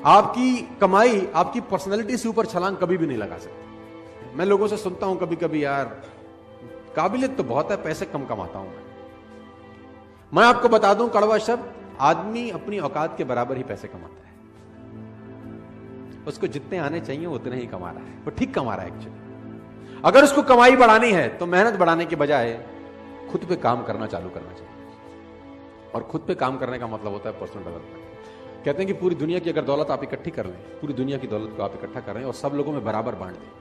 आपकी कमाई आपकी पर्सनैलिटी से ऊपर छलांग कभी भी नहीं लगा सकती। मैं लोगों से सुनता हूं कभी कभी, यार काबिलियत तो बहुत है, पैसे कम कमाता हूं मैं आपको बता दूं कड़वा शब्द, आदमी अपनी औकात के बराबर ही पैसे कमाता है। उसको जितने आने चाहिए उतने ही कमा रहा है, वो ठीक कमा रहा है एक्चुअली। अगर उसको कमाई बढ़ानी है तो मेहनत बढ़ाने के बजाय खुद पे काम करना चालू करना चाहिए। और खुद पे काम करने का मतलब होता है पर्सनल डेवलपमेंट। कहते हैं कि पूरी दुनिया की अगर दौलत आप इकट्ठी कर लें, पूरी दुनिया की दौलत को आप इकट्ठा करें और सब लोगों में बराबर बांट दें,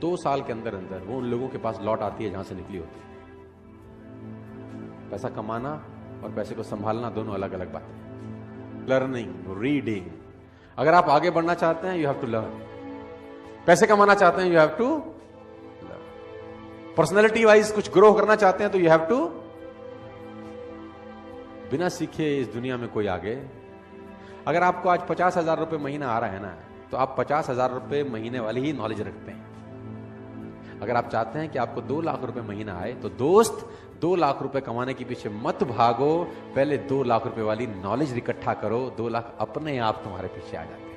2 साल के अंदर अंदर वो उन लोगों के पास लौट आती है जहां से निकली होती है। पैसा कमाना और पैसे को संभालना दोनों अलग अलग बातें। लर्निंग, रीडिंग, अगर आप आगे बढ़ना चाहते हैं यू हैव टू लर्न। पैसे कमाना चाहते हैं you have to learn. Personality wise कुछ ग्रो करना चाहते हैं तो यू हैव टू। बिना सीखे इस दुनिया में कोई आगे। अगर आपको आज 50,000 रुपए महीना आ रहा है ना, तो आप 50,000 रुपए महीने वाली ही नॉलेज रखते हैं। अगर आप चाहते हैं कि आपको 2 लाख रुपए महीना आए तो दोस्त 2 लाख रुपए कमाने के पीछे मत भागो, पहले 2 लाख रुपए वाली नॉलेज इकट्ठा करो। 2 लाख अपने आप तुम्हारे पीछे आ जाते हैं।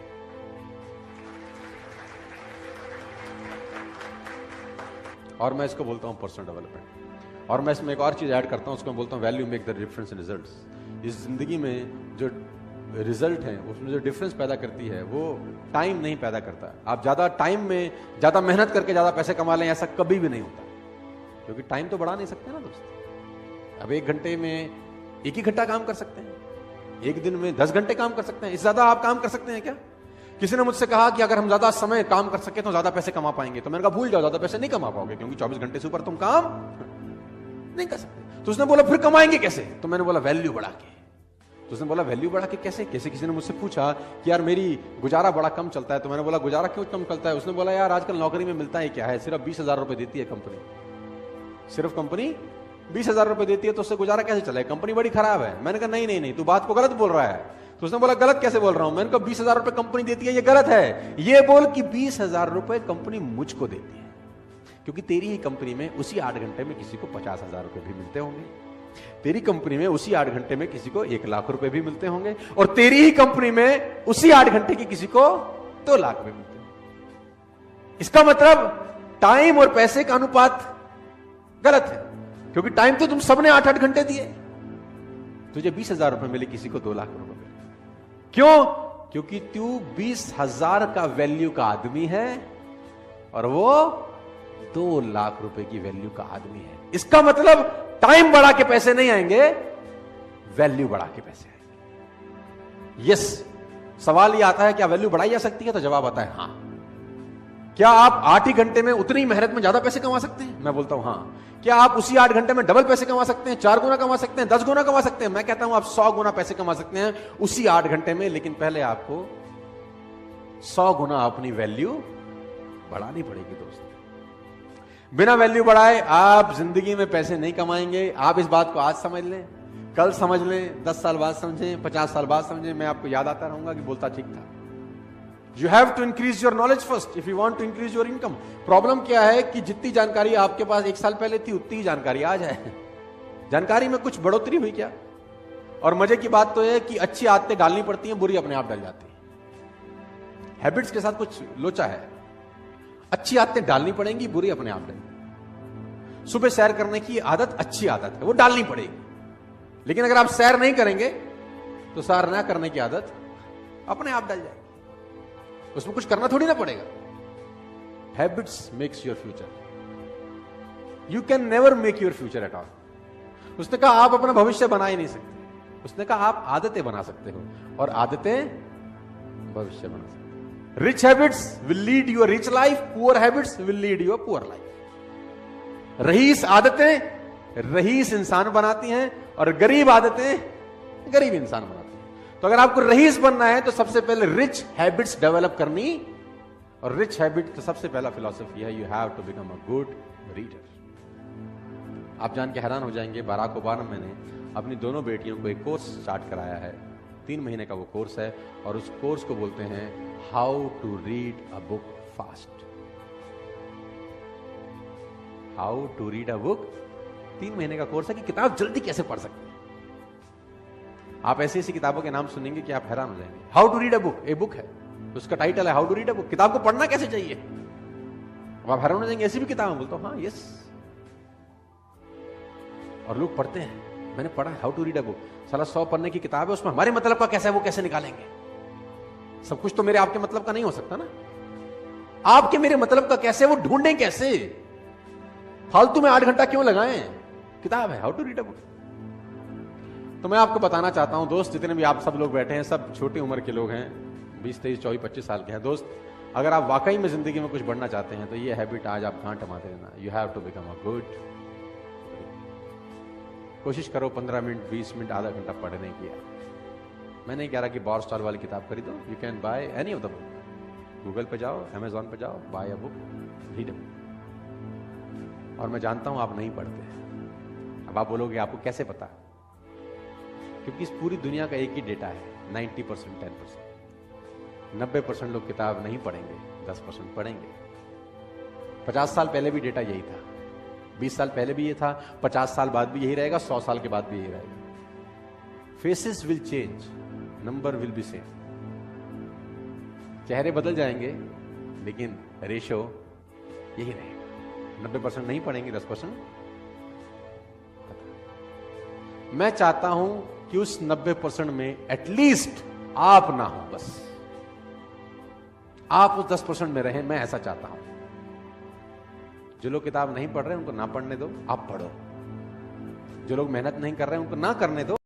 और मैं इसको बोलता हूं पर्सनल डेवलपमेंट। और मैं इसमें एक और चीज ऐड करता हूं, उसको मैं बोलता हूं value make the difference in results. इस जिंदगी में जो रिजल्ट है उसमें जो डिफरेंस पैदा करती है वो टाइम नहीं पैदा करता। आप ज्यादा टाइम में ज्यादा मेहनत करके ज्यादा पैसे कमा लें, ऐसा कभी भी नहीं होता, क्योंकि टाइम तो बढ़ा नहीं सकते ना दोस्त। अब 1 घंटे में 1 ही घंटा काम कर सकते हैं, 1 दिन में 10 घंटे काम कर सकते हैं। इससे ज्यादा आप काम कर सकते हैं क्या? किसी ने मुझसे कहा कि अगर हम ज्यादा समय काम कर सके तो ज्यादा पैसे कमा पाएंगे, तो मैंने कहा भूल जाओ, ज्यादा पैसे नहीं कमा पाओगे, क्योंकि 24 घंटे से ऊपर तुम काम नहीं कर सकते। तो उसने बोला फिर कमाएंगे कैसे? तो मैंने बोला वैल्यू बढ़ा के। तो उसने बोला वैल्यू बढ़ा के कैसे? किसी ने मुझसे पूछा कि यार मेरी गुजारा बड़ा कम चलता है। तो मैंने बोला गुजारा क्यों कम चलता है? उसने बोला यार आजकल नौकरी में मिलता है क्या है, सिर्फ 20,000 रुपए देती है कंपनी, सिर्फ कंपनी 20,000 रुपए देती है, तो उससे गुजारा कैसे चले? कंपनी बड़ी खराब है। मैंने कहा नहीं नहीं नहीं, तू बात को गलत बोल रहा है। तो उसने बोला गलत कैसे बोल रहा हूं? मैंने कहा 20,000 रुपए कंपनी देती है, ये गलत है। ये बोल कि 20,000 रुपए कंपनी मुझको देती है, क्योंकि तेरी ही कंपनी में उसी 8 घंटे में किसी को 50,000 रुपए भी मिलते होंगे, तेरी कंपनी में उसी 8 घंटे में किसी को 1 लाख रुपए भी मिलते होंगे, और तेरी ही कंपनी में उसी 8 घंटे की किसी को 2 लाख भी मिलते होंगे। इसका मतलब टाइम और पैसे का अनुपात गलत है, क्योंकि टाइम तो तुम सबने 8-8 घंटे दिए। तुझे 20,000 रुपए मिले, किसी को 2 लाख रुपए मिले। क्यों? क्योंकि तू 20,000 का वैल्यू का आदमी है और वो 2 लाख रुपए की वैल्यू का आदमी है। इसका मतलब टाइम बढ़ा के पैसे नहीं आएंगे, वैल्यू बढ़ा के पैसे आएंगे। यस, सवाल ये आता है क्या वैल्यू बढ़ाई जा सकती है? तो जवाब आता है हां। क्या आप 8 ही घंटे में उतनी मेहनत में ज्यादा पैसे कमा सकते हैं? मैं बोलता हूं हां। क्या आप उसी 8 घंटे में डबल पैसे कमा सकते हैं, 4 गुना कमा सकते हैं, 10 गुना कमा सकते हैं? मैं कहता हूं आप 100 गुना पैसे कमा सकते हैं उसी 8 घंटे में, लेकिन पहले आपको 100 गुना अपनी वैल्यू बढ़ानी पड़ेगी दोस्त। बिना वैल्यू बढ़ाए आप जिंदगी में पैसे नहीं कमाएंगे। आप इस बात को आज समझ लें, कल समझ लें, 10 साल बाद समझें, 50 साल बाद समझें, मैं आपको याद आता रहूंगा कि बोलता ठीक था। You have to increase your knowledge first if you want to increase your income. Problem क्या है कि जितनी जानकारी आपके पास 1 साल पहले थी उतनी ही जानकारी आज है। जानकारी में कुछ बढ़ोतरी हुई क्या? और मजे की बात तो है कि अच्छी आदतें डालनी पड़ती हैं, बुरी अपने आप डल जाती है। हैबिट्स के साथ कुछ लोचा है। अच्छी आदतें डालनी पड़ेंगी, बुरी अपने आप डलेंगी। सुबह सैर करने की आदत अच्छी आदत है, वो डालनी पड़ेगी, लेकिन अगर आप सैर नहीं करेंगे तो सैर ना करने की आदत अपने आप डल जाएगी, उसमें कुछ करना थोड़ी ना पड़ेगा। Habits makes your future, you can never make your future at all. उसने कहा आप अपना भविष्य बना ही नहीं सकते, उसने कहा आप आदतें बना सकते हो, और आदतें भविष्य बना सकते हो। Rich habits will lead you a rich life, poor habits will lead you a poor life. रईस आदतें रईस इंसान बनाती हैं, और गरीब आदतें गरीब इंसान बनाती हैं। तो अगर आपको रईस बनना है तो सबसे पहले रिच हैबिट्स डेवलप करनी, और रिच हैबिट का सबसे पहला फिलॉसफी है you have to become a good reader. आप जान के हैरान हो जाएंगे, बराक ओबामा ने अपनी दोनों बेटियों को एक कोर्स स्टार्ट कराया है, 3 महीने का वो कोर्स है, और उस कोर्स को बोलते हैं how to read a book fast. How to read a book, 3 महीने का कोर्स है कि किताब जल्दी कैसे पढ़ सकते हैं। आप ऐसी ऐसी किताबों के नाम सुनेंगे कि आप हैरान हो जाएंगे। How to read a book, a book है, उसका टाइटल है how to read a book, किताब को पढ़ना कैसे चाहिए। अब आप हैरान हो जाएंगे, ऐसी भी किताब है। बोलता हूं हाँ यस, और लोग पढ़ते हैं। मैंने पढ़ा how to read a book, साला 100 पन्ने की किताब है, उसमें हमारे मतलब का कैसा है वो कैसे निकालेंगे। सब कुछ तो मेरे आपके मतलब का नहीं हो सकता ना, आपके मेरे मतलब का कैसे, वो ढूंढें कैसे, फालतू में 8 घंटा क्यों लगाएं, किताब है how to read a book. तो मैं आपको बताना चाहता हूं दोस्त, जितने भी आप सब लोग बैठे हैं, सब छोटी उम्र के लोग हैं, 20, 23, 24, 25 साल के हैं दोस्त। अगर आप वाकई में जिंदगी में कुछ बढ़ना चाहते हैं तो ये हैबिट आज आप गांठ मारते रहना, you have to become a good. कोशिश करो 15 मिनट, 20 मिनट, आधा घंटा पढ़ने की। मैं नहीं कह रहा कि बॉर स्टॉल वाली किताब खरीदो, you can buy any of the book. Google पे जाओ, अमेजॉन पे जाओ, buy a book, read a book. और मैं जानता हूं आप नहीं पढ़ते। अब आप बोलोगे आपको कैसे पता, क्योंकि इस पूरी दुनिया का एक ही डेटा है, 90%, 10%। 90% लोग किताब नहीं पढ़ेंगे, 10% पढ़ेंगे। 50 साल पहले भी डेटा यही था, 20 साल पहले भी ये था, 50 साल बाद भी यही रहेगा, 100 साल के बाद भी यही रहेगा। Faces will change, number will be same. चेहरे बदल जाएंगे लेकिन रेशो यही रहेगा। 90% नहीं पढ़ेंगे, 10%। मैं चाहता हूं कि उस 90% में एटलीस्ट आप ना हो, बस आप उस 10% में रहें, मैं ऐसा चाहता हूं। जो लोग किताब नहीं पढ़ रहे उनको ना पढ़ने दो, आप पढ़ो। जो लोग मेहनत नहीं कर रहे उनको ना करने दो,